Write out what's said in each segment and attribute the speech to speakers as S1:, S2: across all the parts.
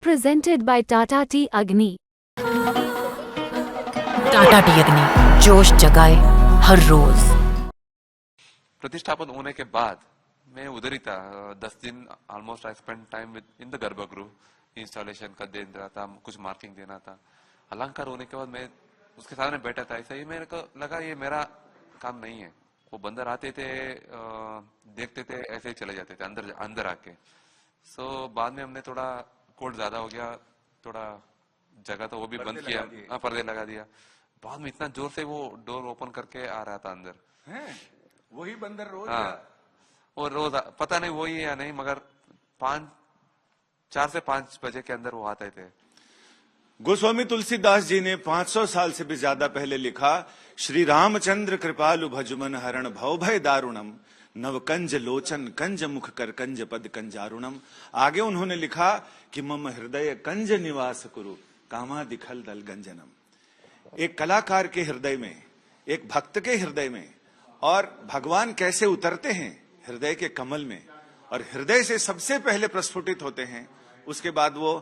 S1: Presented by Tata Tea Agni.
S2: Tata T अग्नि जोश जगाए हर रोज।
S3: प्रतिष्ठापन होने के बाद मैं उधर ही था 10 दिन। Almost I spend time with in the गर्भगृह। इंस्टॉलेशन का देना था, कुछ मार्किंग देना था। अलंकार होने के बाद मैं उसके सामने बैठा था। ऐसा ही मेरे को लगा ये मेरा काम नहीं है। वो बंदर आते थे, देखते थे, ऐसे ही चले जाते थे अंदर अंदर आके। सो बाद में हमने थोड़ा कोड ज्यादा हो गया, थोड़ा जगह तो वो भी बंद किया। हाँ, पर्दे लगा दिया। बाद में इतना जोर से वो डोर ओपन करके आ रहा था अंदर।
S4: हैं? वही बंदर रोज
S3: हाँ, वो रोज पता नहीं वही है या नहीं, मगर 4 से 5 बजे के अंदर वो आते थे।
S4: गोस्वामी तुलसीदास जी ने 500 साल से भी ज्यादा पहले लिखा, श्री रामचंद्र कृपालु भजुमन हरण भव भय दारुणम नव कंज लोचन कंज मुख कर कंज पद कंजारुणम। आगे उन्होंने लिखा कि मम हृदय कंज निवास कुरु कामा दिखल दल गंजनम। एक कलाकार के हृदय में, एक भक्त के हृदय में, और भगवान कैसे उतरते हैं हृदय के कमल में, और हृदय से सबसे पहले प्रस्फुटित होते हैं, उसके बाद वो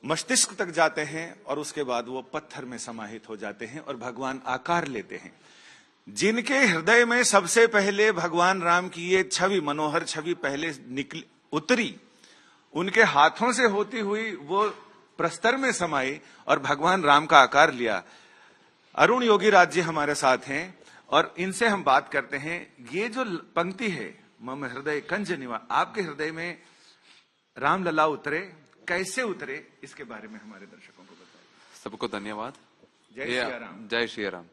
S4: मस्तिष्क तक जाते हैं, और उसके बाद वो पत्थर में समाहित हो जाते हैं और भगवान आकार लेते हैं। जिनके हृदय में सबसे पहले भगवान राम की ये छवि, मनोहर छवि पहले उतरी, उनके हाथों से होती हुई वो प्रस्तर में समाई और भगवान राम का आकार लिया। अरुण योगीराज जी हमारे साथ हैं और इनसे हम बात करते हैं। ये जो पंक्ति है, मम हृदय कंज निवास, आपके हृदय में रामलला उतरे, कैसे उतरे, इसके बारे में हमारे दर्शकों को बताइए।
S3: सबको धन्यवाद।
S4: जय श्री राम।
S3: जय श्री राम।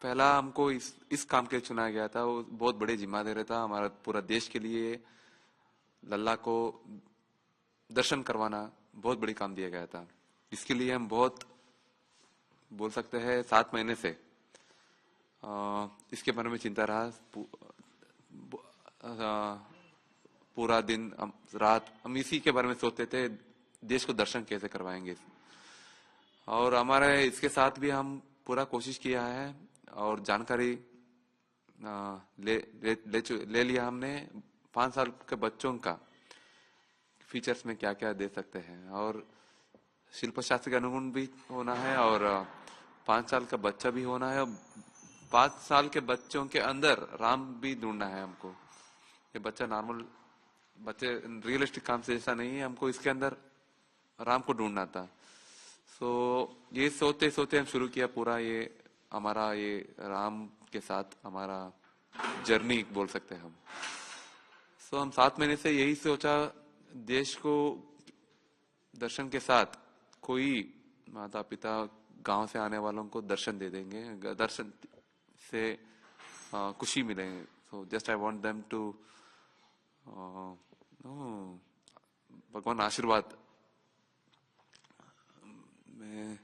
S3: पहला हमको इस काम के लिए चुना गया था। वो बहुत बड़ी जिम्मेदारी था हमारा पूरा देश के लिए। लल्ला को दर्शन करवाना बहुत बड़ी काम दिया गया था। इसके लिए हम बहुत बोल सकते हैं 7 महीने से इसके बारे में चिंता रहा। पूरा दिन रात हम इसी के बारे में सोचते थे, देश को दर्शन कैसे करवाएंगे। और हमारे इसके साथ भी हम पूरा कोशिश किया है और जानकारी ले लिया हमने। 5 साल के बच्चों का फीचर्स में क्या क्या दे सकते हैं, और शिल्प शास्त्र के अनुगुण भी होना है, और 5 साल का बच्चा भी होना है। 5 साल के बच्चों के अंदर राम भी ढूंढना है हमको। ये बच्चा नॉर्मल बच्चे रियलिस्टिक काम से जैसा नहीं है, हमको इसके अंदर राम को ढूंढना था। सो ये सोचते सोचते हम शुरू किया पूरा ये हमारा ये राम के साथ हमारा जर्नी बोल सकते हैं हम। सो हम 7 महीने से यही सोचा, देश को दर्शन के साथ कोई माता पिता गांव से आने वालों को दर्शन दे देंगे, दर्शन से खुशी मिलेंगे। So just I want them to भगवान आशीर्वाद में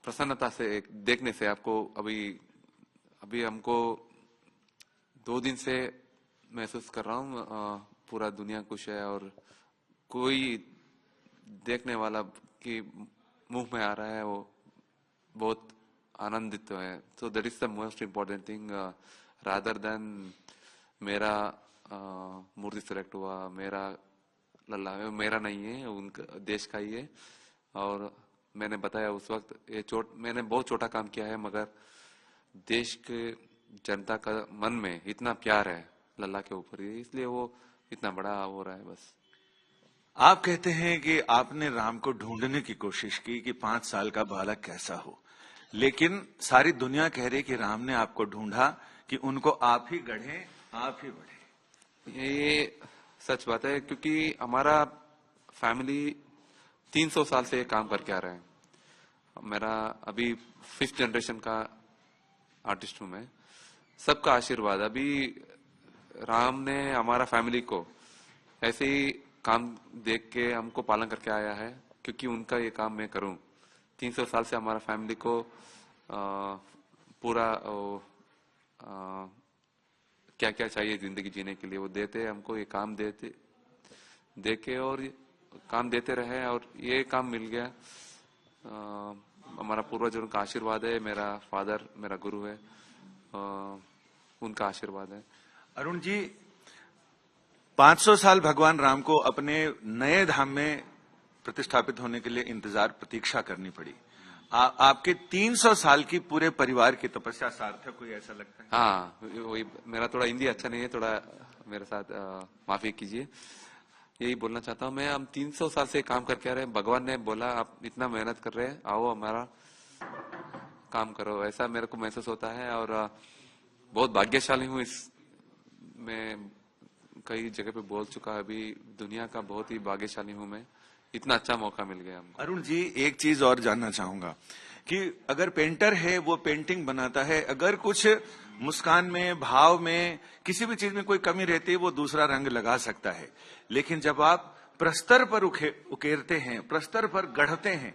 S3: प्रसन्नता से देखने से आपको अभी हमको 2 दिन से महसूस कर रहा हूँ पूरा दुनिया खुश है, और कोई देखने वाला की मुंह में आ रहा है वो बहुत आनंदित है। So that is the most important thing, rather than मेरा मूर्ति सेलेक्ट हुआ, मेरा लल्ला मेरा नहीं है, उनका देश का ही है। और मैंने बताया उस वक्त मैंने बहुत छोटा काम किया है, मगर देश के जनता का मन में इतना प्यार है लल्ला के ऊपर, इसलिए वो इतना बड़ा हो रहा है। बस
S4: आप कहते हैं कि आपने राम को ढूंढने की कोशिश की कि 5 साल का बालक कैसा हो, लेकिन सारी दुनिया कह रही कि राम ने आपको ढूंढा कि उनको आप ही गढ़े, आप ही बढ़े।
S3: ये सच बात है, क्योंकि हमारा फैमिली 300 साल से ये काम करके आ रहे हैं। मेरा अभी 5th जनरेशन का आर्टिस्ट हूं मैं। सबका आशीर्वाद, अभी राम ने हमारा फैमिली को ऐसे ही काम देख के हमको पालन करके आया है, क्योंकि उनका ये काम मैं करूं। 300 साल से हमारा फैमिली को पूरा क्या क्या चाहिए जिंदगी जीने के लिए वो देते हमको, ये काम दे के और काम देते रहे, और ये काम मिल गया। हमारा पूर्वजों का आशीर्वाद है, मेरा फादर मेरा गुरु है, उनका आशीर्वाद है।
S4: अरुण जी, 500 साल भगवान राम को अपने नए धाम में प्रतिष्ठापित होने के लिए इंतजार प्रतीक्षा करनी पड़ी। आपके 300 साल की पूरे परिवार की तपस्या सार्थक हुई, ऐसा लगता है?
S3: हाँ, वही मेरा थोड़ा हिंदी अच्छा नहीं है, थोड़ा मेरे साथ माफी कीजिए। यही बोलना चाहता हूँ मैं, हम 300 साल से काम करके आ रहे हैं। भगवान ने बोला आप इतना मेहनत कर रहे हैं, आओ हमारा काम करो, ऐसा मेरे को महसूस होता है। और बहुत भाग्यशाली हूँ। इस मैं कई जगह पे बोल चुका, अभी दुनिया का बहुत ही भाग्यशाली हूँ मैं, इतना अच्छा मौका मिल गया हमको।
S4: अरुण जी, एक चीज और जानना चाहूंगा कि अगर पेंटर है वो पेंटिंग बनाता है, अगर कुछ मुस्कान में, भाव में, किसी भी चीज में कोई कमी रहती है वो दूसरा रंग लगा सकता है, लेकिन जब आप प्रस्तर पर उकेरते हैं, प्रस्तर पर गढ़ते हैं,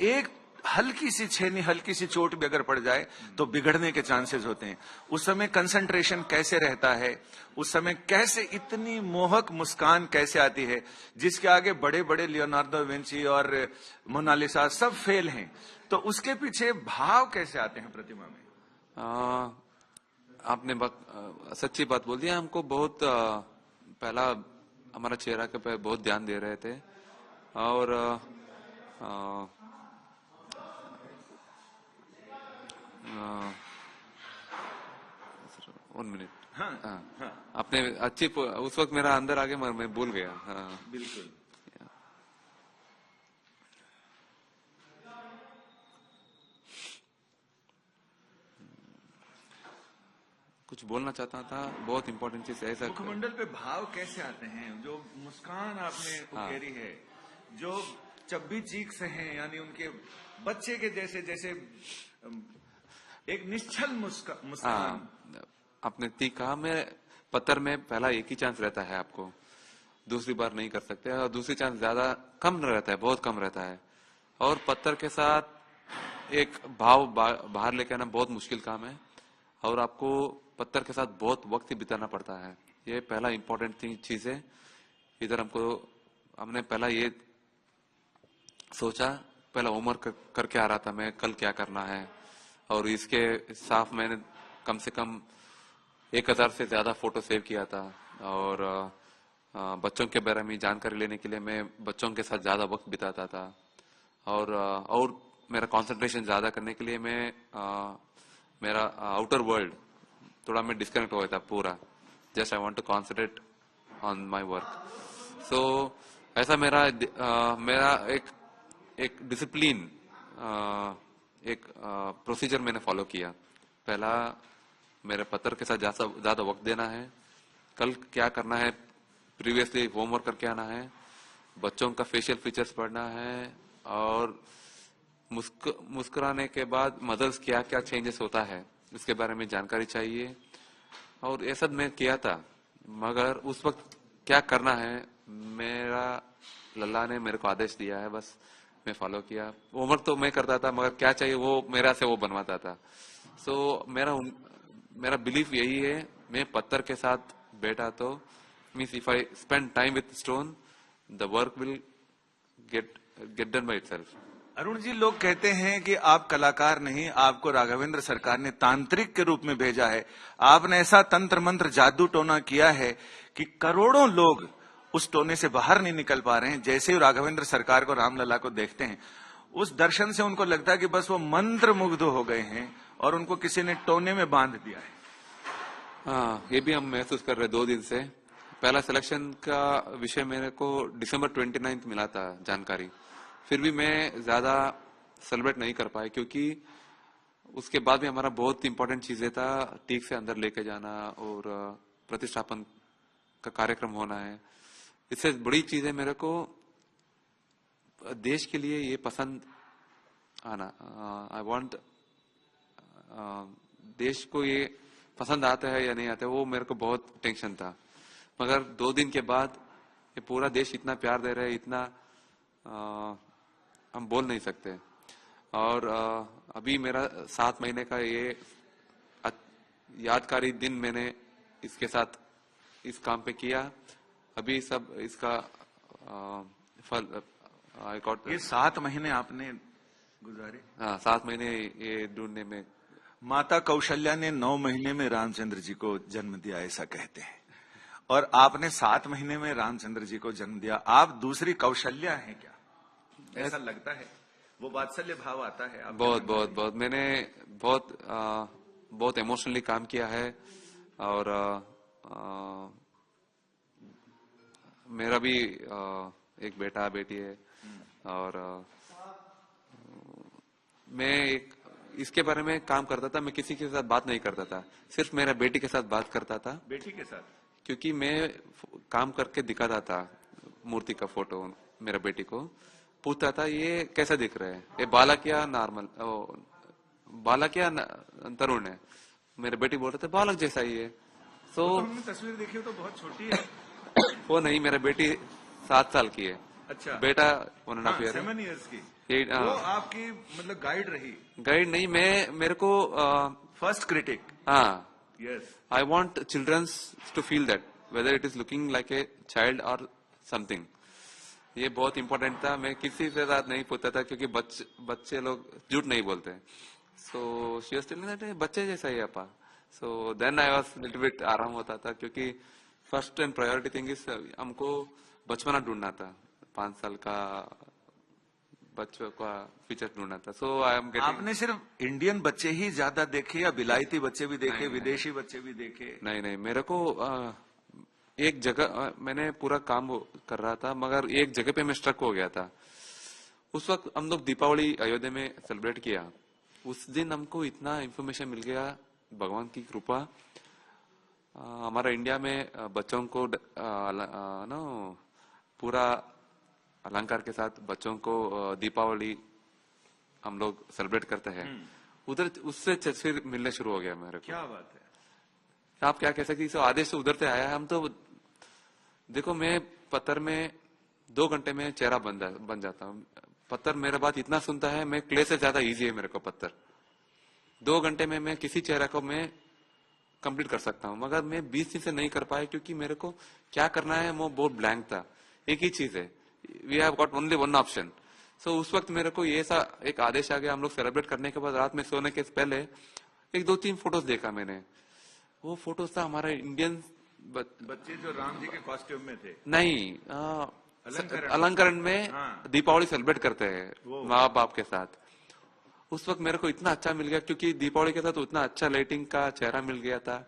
S4: एक हल्की सी छेनी, हल्की सी चोट भी अगर पड़ जाए तो बिगड़ने के चांसेस होते हैं। उस समय कंसंट्रेशन कैसे रहता है, उस समय कैसे इतनी मोहक मुस्कान कैसे आती है जिसके आगे बड़े बड़े लियोनार्डो विंची और मोनालिसा सब फेल हैं, तो उसके पीछे भाव कैसे आते हैं प्रतिमा में?
S3: आपने सच्ची बात बोल दी। हमको बहुत पहला हमारा चेहरा के पे बहुत ध्यान दे रहे थे। और 1 मिनट। हाँ। आपने अच्छी उस वक्त मेरा अंदर आगे मैं भूल गया। हाँ
S4: बिल्कुल।
S3: कुछ बोलना चाहता था, बहुत इंपॉर्टेंट चीज ऐसा।
S4: मुखमंडल पे भाव कैसे आते हैं? जो मुस्कान आपने उकेरी है, जो चब्बी चीख से हैं, यानी उनके बच्चे के जैसे, जैसे एक निश्चल मुस्कान।
S3: आपने ठीक कहा। मैं पत्थर में पहला एक ही चांस रहता है, आपको दूसरी बार नहीं कर सकते, और दूसरी चांस ज्यादा कम रहता है, बहुत कम रहता है। और पत्थर के साथ एक भाव बाहर लेके आना बहुत मुश्किल काम है, और आपको पत्थर के साथ बहुत वक्त ही बिताना पड़ता है। ये पहला इंपॉर्टेंट चीज है। इधर हमने पहला ये सोचा, पहला होमवर्क करके आ रहा था मैं, कल क्या करना है, और इसके साथ मैंने कम से कम 1000 से ज्यादा फोटो सेव किया था। और बच्चों के बारे में जानकारी लेने के लिए मैं बच्चों के साथ ज्यादा वक्त बिताता था। और मेरा कंसंट्रेशन ज्यादा करने के लिए मैं मेरा आउटर वर्ल्ड थोड़ा मैं डिस्कनेक्ट हो गया था पूरा। Just I want to concentrate on my work. So ऐसा मेरा एक डिसिप्लिन, एक प्रोसीजर मैंने फॉलो किया। पहला मेरे पत्थर के साथ ज्यादा वक्त देना है, कल क्या करना है प्रीवियसली होमवर्क करके आना है, बच्चों का फेशियल फीचर्स पढ़ना है, और मुस्कुराने के बाद मदर्स क्या क्या चेंजेस होता है उसके बारे में जानकारी चाहिए। और ये सब मैं किया था, मगर उस वक्त क्या करना है मेरा लल्ला ने मेरे को आदेश दिया है, बस मैं फॉलो किया। होमवर्क तो मैं करता था, मगर क्या चाहिए वो मेरा से वो बनवाता था। सो मेरा बिलीफ यही है, मैं पत्थर के साथ बैठा तो means if I spend time with stone the work will get done by itself.
S4: Arun ji, लोग कहते हैं कि आप कलाकार नहीं, आपको राघवेंद्र सरकार ने तांत्रिक के रूप में भेजा है। आपने ऐसा तंत्र मंत्र जादू टोना किया है कि करोड़ों लोग उस टोने से बाहर नहीं निकल पा रहे हैं। जैसे ही राघवेंद्र सरकार को, रामलला को देखते हैं, उस दर्शन से उनको लगता है कि बस वो मंत्र मुग्ध हो गए हैं और उनको किसी ने टोने में बांध दिया है।
S3: हाँ, ये भी हम महसूस कर रहे 2 दिन से। पहला सिलेक्शन का विषय मेरे को दिसंबर 29 मिला था जानकारी, फिर भी मैं ज्यादा सेलिब्रेट नहीं कर पाए, क्योंकि उसके बाद भी हमारा बहुत इंपॉर्टेंट चीजें था, ठीक से अंदर लेके जाना और प्रतिष्ठापन का कार्यक्रम होना है। इससे बड़ी चीज है मेरे को देश के लिए ये पसंद आना। आई वांट देश को ये पसंद आता है या नहीं आता है, वो मेरे को बहुत टेंशन था। मगर 2 दिन के बाद ये पूरा देश इतना प्यार दे रहा है, इतना हम बोल नहीं सकते। और अभी मेरा 7 महीने का ये यादगारी दिन मैंने इसके साथ इस काम पे किया। अभी सब इसका फल आई गॉट।
S4: ये 7 महीने आपने गुजारे?
S3: हाँ, 7 महीने ये ढूंढने में।
S4: माता कौशल्या ने 9 महीने में रामचंद्र जी को जन्म दिया, ऐसा कहते हैं। और आपने 7 महीने में रामचंद्र जी को जन्म दिया। आप दूसरी कौशल्या हैं क्या, ऐसा लगता है? वो वात्सल्य भाव आता है आपके
S3: बहुत
S4: मन में?
S3: बहुत बहुत मैंने बहुत इमोशनली काम किया है। और मेरा भी एक बेटा बेटी है। और मैं इसके बारे में काम करता था। मैं किसी के साथ बात नहीं करता था, सिर्फ मेरा बेटी के साथ बात करता था।
S4: बेटी के साथ?
S3: क्योंकि मैं काम करके दिखाता था मूर्ति का फोटो मेरा बेटी को, पूछता था ये कैसा दिख रहा है, ये बालक या नॉर्मल, बालक या तरुण है। मेरे बेटी बोल रहे थे बालक जैसा ही है। तो
S4: हमने तस्वीर देखी हो तो बहुत छोटी है।
S3: वो नहीं, मेरा बेटी 7 साल की है।
S4: अच्छा,
S3: बेटा 1.5 ईयर
S4: 7 इयर्स की।
S3: है।
S4: वो आपकी मतलब गाइड रही?
S3: गाइड नहीं, मेरे को
S4: फर्स्ट क्रिटिक?
S3: हाँ,
S4: yes.
S3: I want children to feel that whether it is looking like a child or something. ये बहुत इम्पोर्टेंट था। मैं किसी से साथ नहीं पूछता था क्योंकि बच्चे लोग झूठ नहीं बोलते। So she was telling that बच्चे जैसा ही अपा। So then I was little bit आराम होता था, क्योंकि first and priority thing is हमको बचपना ढूंढना था। 5 साल का बच्चों का फीचर ढूंढना था। सो आई एम गेटिंग।
S4: आपने सिर्फ इंडियन बच्चे ही ज्यादा देखे या बिलायती बच्चे भी देखे,
S3: नहीं,
S4: विदेशी बच्चे भी देखे?
S3: नहीं, मेरे को एक जगह मैंने पूरा काम कर रहा था, मगर एक जगह पे मैं स्ट्रक हो गया था। उस वक्त हम लोग दीपावली अयोध्या में सेलिब्रेट किया। उस दिन हमको इतना इन्फॉर्मेशन मिल गया, भगवान की कृपा। हमारा इंडिया में बच्चों को पूरा अलंकार के साथ बच्चों को दीपावली हम लोग सेलिब्रेट करते हैं। उधर उससे तस्वीर मिलने शुरू हो गया मेरे को।
S4: क्या बात है!
S3: आप क्या कह सकते, आदेश से उधर से आया है। हम तो देखो, मैं पत्थर में 2 घंटे में चेहरा बन जाता हूँ। पत्थर मेरा बात इतना सुनता है, मैं क्ले से ज्यादा इजी है मेरे को पत्थर। 2 घंटे में मैं किसी चेहरा को मैं कंप्लीट कर सकता हूँ, मगर मैं 20 दिन से नहीं कर पाया, क्योंकि मेरे को क्या करना है वो बहुत ब्लैंक था। एक ही चीज है, we have got only one option. So उस वक्त मेरे को ये सा एक आदेश आ गया। हम लोग सेलिब्रेट करने के बाद रात में सोने के पहले 1-2-3 फोटोज देखा मैंने। वो फोटोज था हमारा इंडियन
S4: बच्चे जो राम जी के कॉस्ट्यूम में थे?
S3: नहीं, अलंकरण में
S4: हाँ।
S3: दीपावली सेलिब्रेट करते हैं माँ बाप के साथ। उस वक्त मेरे को इतना अच्छा मिल गया, क्योंकि दीपावली के साथ उतना अच्छा लाइटिंग का चेहरा मिल गया था,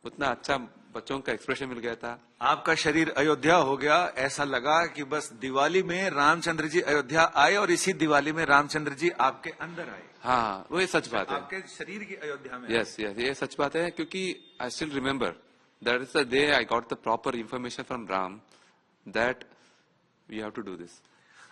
S3: उतना अच्छा बच्चों का एक्सप्रेशन मिल गया था।
S4: आपका शरीर अयोध्या हो गया। ऐसा लगा कि बस दिवाली में रामचंद्र जी अयोध्या आए और इसी दिवाली में रामचंद्र जी आपके अंदर आए।
S3: हाँ, वो ये सच बात है।
S4: आपके शरीर की अयोध्या में?
S3: यस, ये सच बात है, क्योंकि I still remember that is the day I got the proper information from Ram that we have to do this.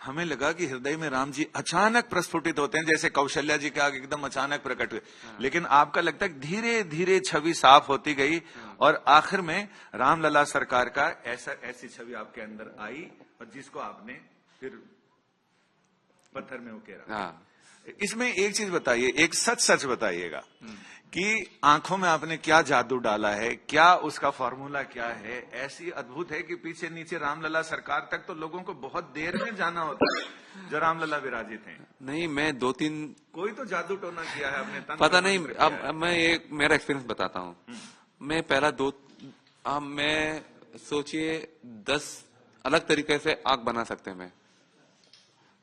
S4: हमें लगा कि हृदय में राम जी अचानक प्रस्फुटित होते हैं, जैसे कौशल्या जी के आगे एकदम अचानक प्रकट हुए। लेकिन आपका लगता है धीरे धीरे छवि साफ होती गई और आखिर में रामलला सरकार का ऐसी छवि आपके अंदर आई, और जिसको आपने फिर पत्थर में उकेरा।
S3: हाँ।
S4: इसमें एक चीज बताइए, एक सच बताइएगा कि आंखों में आपने क्या जादू डाला है, क्या उसका फॉर्मूला क्या है? ऐसी अद्भुत है कि पीछे नीचे रामलला सरकार तक तो लोगों को बहुत देर में जाना होता है, जो रामलला विराजित हैं।
S3: नहीं, मैं 2-3
S4: कोई तो जादू टोना किया है आपने,
S3: पता नहीं। अब मैं एक मेरा एक्सपीरियंस बताता हूँ। मैं पहला मैं सोचिए 10 अलग तरीके से आग बना सकते हैं मैं,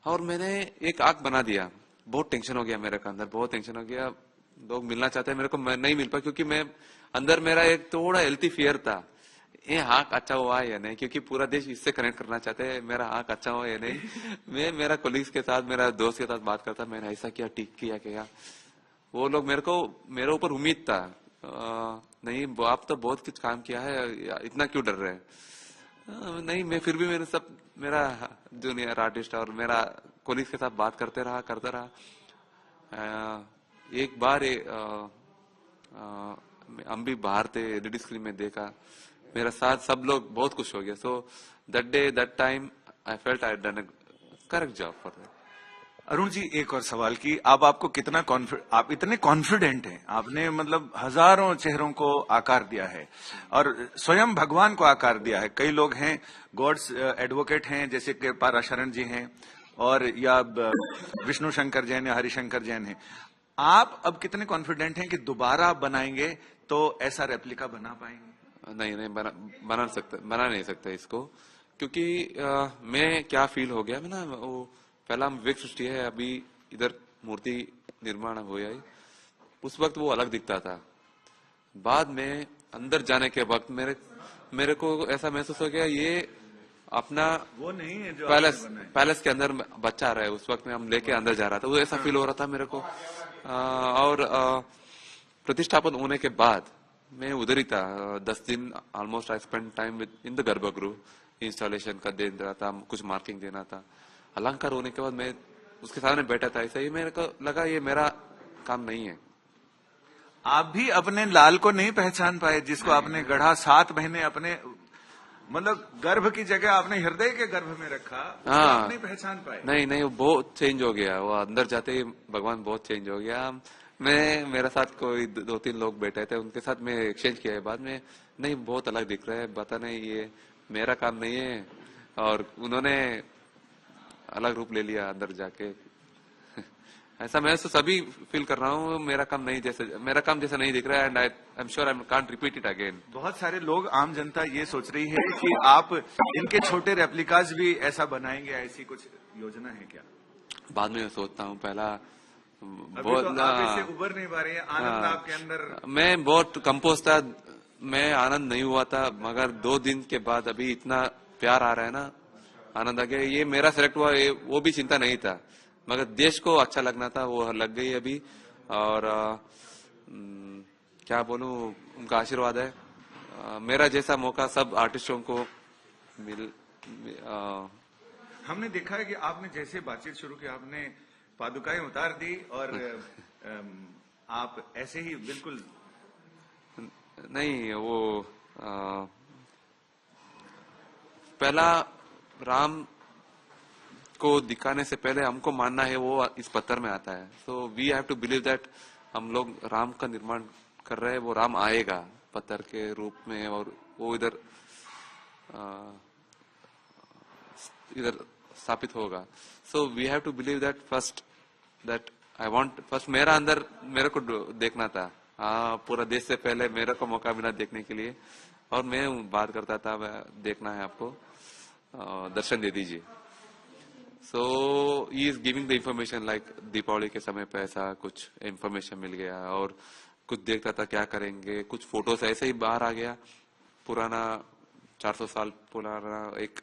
S3: और मैंने एक आग बना दिया। बहुत टेंशन हो गया मेरे को, अंदर बहुत टेंशन हो गया। लोग मिलना चाहते हैं मेरे को, मैं नहीं मिल पाया, क्योंकि मैं अंदर मेरा एक थोड़ा हेल्थी फियर था, ये आंख अच्छा हुआ या नहीं, क्योंकि पूरा देश इससे कनेक्ट करना चाहते हैं, मेरा आंख अच्छा हुआ या नहीं। मैं मेरा कोलीग्स के साथ, मेरा दोस्त के साथ बात करता, मैंने ऐसा किया, ठीक किया क्या। वो लोग मेरे ऊपर उम्मीद था, नहीं आप तो बहुत कुछ काम किया है, इतना क्यों डर रहे हैं। नहीं, मैं फिर भी मेरा जूनियर आर्टिस्ट और मेरा कोलीग्स के साथ बात करते रहा। एक बार हम भी बाहर थे, एलईडी स्क्रीन में देखा, मेरा साथ सब लोग बहुत खुश हो गया। So that time I felt I done a correct job for that.
S4: Arun ji, एक और सवाल की आपको कितना आप इतने कॉन्फिडेंट हैं, आपने मतलब हजारों चेहरों को आकार दिया है और स्वयं भगवान को आकार दिया है। कई लोग हैं गॉड्स एडवोकेट हैं, जैसे कि पाराशरण जी हैं, और या विष्णु शंकर जैन या हरिशंकर जैन हैं। आप अब कितने कॉन्फिडेंट हैं कि दोबारा बनाएंगे तो ऐसा रेप्लिका बना पाएंगे?
S3: नहीं नहीं बना नहीं सकता इसको, क्योंकि मैं क्या फील हो गया मैं ना, वो पहला विवेक सृष्टि है, अभी इधर मूर्ति निर्माण हुआ है, उस वक्त वो अलग दिखता था। बाद में अंदर जाने के वक्त मेरे को ऐसा महसूस हो गया ये अपना
S4: वो नहीं है जो
S3: पैलेस के अंदर बच्चा आ रहा है। उस वक्त में हम लेके अंदर जा रहा था, वो ऐसा फील हो रहा था मेरे को। और प्रतिष्ठापन होने के बाद मैं उधर ही था 10 दिन almost. I spend time with in the गर्भगृह, इंस्टॉलेशन का दे रहा था, कुछ मार्किंग देना था। अलंकार होने के बाद मैं उसके सामने बैठा था, ऐसा ही मेरे को लगा ये मेरा काम नहीं है।
S4: आप भी अपने लाल को नहीं पहचान पाए, जिसको आपने गढ़ा 7 महीने अपने मतलब गर्भ की जगह आपने हृदय के गर्भ में रखा, आप नहीं पहचान पाए?
S3: नहीं नहीं, वो बहुत चेंज हो गया। वो अंदर जाते ही भगवान बहुत चेंज हो गया। मेरे साथ कोई 2-3 लोग बैठे थे, उनके साथ मैं एक्सचेंज किया है बाद में, नहीं बहुत अलग दिख रहा है, पता नहीं ये मेरा काम नहीं है। और उन्होंने अलग रूप ले लिया अंदर जाके। ऐसा मैं तो सभी फील कर रहा हूँ, मेरा काम जैसा नहीं दिख रहा है, and I am sure I can't repeat it again.
S4: बहुत सारे लोग, आम जनता ये सोच रही है कि आप इनके छोटे रेप्लिकाज भी ऐसा बनाएंगे, ऐसी कुछ योजना है क्या?
S3: बाद में सोचता हूँ, पहला
S4: बहुत तो आप इससे उबर नहीं पा रहे हैं, आनंद आपके अंदर।
S3: मैं बहुत कंपोज था, मैं आनंद नहीं हुआ था, मगर 2 दिन के बाद अभी इतना प्यार आ रहा है ना, आनंद आ गया। ये मेरा सेलेक्ट हुआ, वो भी चिंता नहीं था, मगर देश को अच्छा लगना था, वो लग गई अभी। और क्या बोलूं, उनका आशीर्वाद है। मेरा जैसा मौका सब आर्टिस्टों को
S4: हमने देखा है कि आपने जैसे बातचीत शुरू की, आपने पादुकाएं उतार दी और आप ऐसे ही बिल्कुल
S3: नहीं, वो पहला राम को दिखाने से पहले हमको मानना है वो इस पत्थर में आता है। So we have to believe that हम लोग राम का निर्माण कर रहे हैं, वो राम आएगा पत्थर के रूप में, और वो इधर स्थापित होगा। So we have to believe that first, that I want first. मेरा अंदर मेरे को देखना था, पूरा देश से पहले मेरे को मौका मिला देखने के लिए, और मैं बात करता था देखना है आपको, दर्शन दे दीजिए। So he is giving the information, like Deepavali के समय पे ऐसा कुछ इंफॉर्मेशन मिल गया, और कुछ देखता था क्या करेंगे, कुछ फोटोस ऐसे ही बाहर आ गया, पुराना 400 साल पुराना एक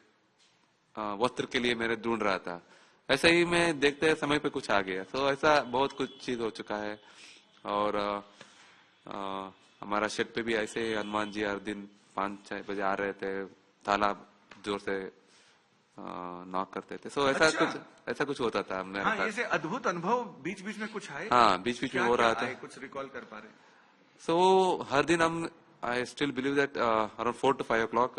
S3: वस्त्र के लिए मैंने ढूंढ रहा था, ऐसे ही मैं देखते समय पे कुछ आ गया। सो ऐसा बहुत कुछ चीज हो चुका है। और हमारा शेड पे भी ऐसे हनुमान जी हर दिन 5-6 बजे आ रहे थे, ताला जोर से नॉक करते थे। सो ऐसा कुछ होता था।
S4: हाँ, ऐसे अद्भुत अनुभव बीच बीच में कुछ आए?
S3: हाँ, बीच बीच में हो रहा था।
S4: कुछ रिकॉल कर पा रहे?
S3: सो हर दिन हम, I still believe that around 4 to 5 o'clock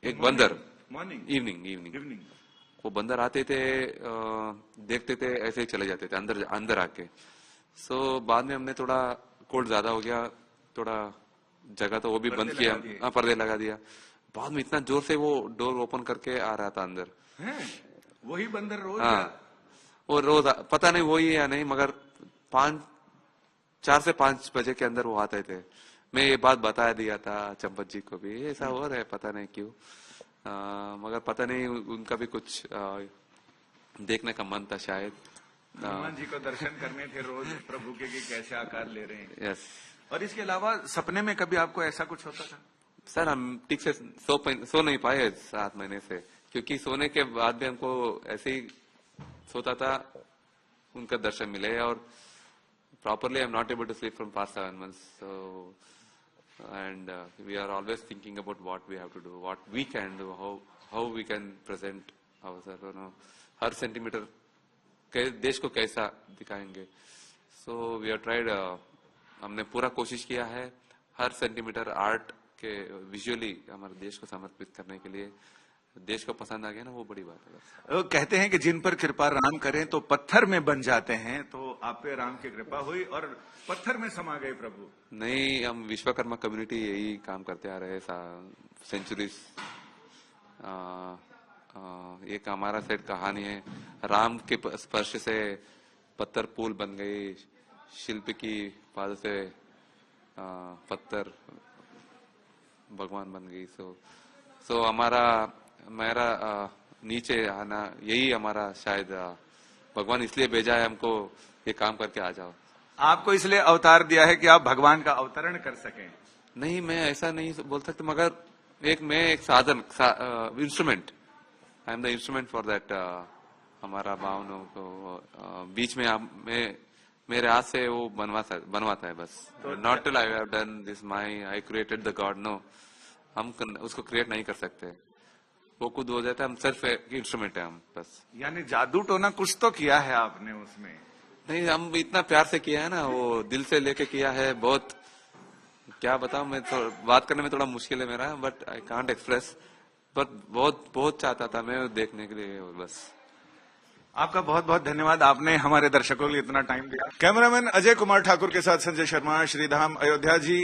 S3: एक बंदर,
S4: मॉर्निंग
S3: इवनिंग वो बंदर आते थे, देखते थे, ऐसे ही चले जाते थे अंदर आके। सो बाद में हमने थोड़ा कोल्ड ज्यादा हो गया, थोड़ा जगह तो वो भी बंद किया, पर्दे लगा दिया। बाद में इतना जोर से वो डोर ओपन करके आ रहा था अंदर।
S4: वही बंदर रोज?
S3: हाँ, वो रोज, पता नहीं वही है या नहीं, मगर 4 से 5 बजे के अंदर वो आते थे। मैं ये बात बता दिया था चंपत जी को भी, ऐसा हो रहा है, पता नहीं क्यों, मगर पता नहीं उनका भी कुछ देखने का मन था शायद।
S4: हनुमान जी को दर्शन करने थे रोज प्रभु के, कैसे आकार ले रहे हैं।
S3: यस।
S4: और इसके अलावा सपने में कभी आपको ऐसा कुछ होता था?
S3: सर, हम ठीक से सो नहीं पाए 7 महीने से, क्योंकि सोने के बाद भी हमको ऐसे ही सोता था, उनका दर्शन मिले, और properly I'm not able to sleep from past 7 months. So, and we are always thinking about what we have to do, what we can do, how we can present ourselves, you know, her centimetre देश को कैसा दिखाएंगे। So we have tried, हमने पूरा कोशिश किया है हर centimetre art के विजुअली हमारे देश को समर्पित करने के लिए। देश को पसंद आ गया ना, वो बड़ी बात है।
S4: कहते हैं कि जिन पर कृपा राम करें तो पत्थर में बन जाते हैं, तो आप पे राम की कृपा हुई और पत्थर में समा गए प्रभु।
S3: नहीं, हम विश्वकर्मा कम्युनिटी यही काम करते आ रहे सेंचुरीज। एक हमारा सेट कहानी है, राम के स्पर्श से पत्थर पुल बन गई, शिल्प की पाद से पत्थर भगवान बन गई। सो हमारा मेरा नीचे आना यही हमारा शायद भगवान इसलिए भेजा है हमको, ये काम करके आ जाओ।
S4: आपको इसलिए अवतार दिया है कि आप भगवान का अवतरण कर सकें?
S3: नहीं, मैं ऐसा नहीं बोल सकता, मगर मैं एक साधन, instrument, I am the instrument for that. हमारा भावनाओं को बीच में मेरे हाथ से वो बनवाता है बस। Not till I have done this my I created the God, no, हम उसको क्रिएट नहीं कर सकते, वो खुद हो जाता है, हम सिर्फ इंस्ट्रूमेंट है हम बस।
S4: यानी जादू टोना कुछ तो किया है आपने उसमें?
S3: नहीं, हम इतना प्यार से किया है ना, वो दिल से लेके किया है। बहुत क्या बताऊं, मैं तो बात करने में थोड़ा मुश्किल है मेरा, but I can't express, but बहुत बहुत चाहता था मैं देखने के लिए बस।
S4: आपका बहुत बहुत धन्यवाद, आपने हमारे दर्शकों के लिए इतना टाइम दिया। कैमरामैन अजय कुमार ठाकुर के साथ संजय शर्मा, श्रीधाम, अयोध्या जी।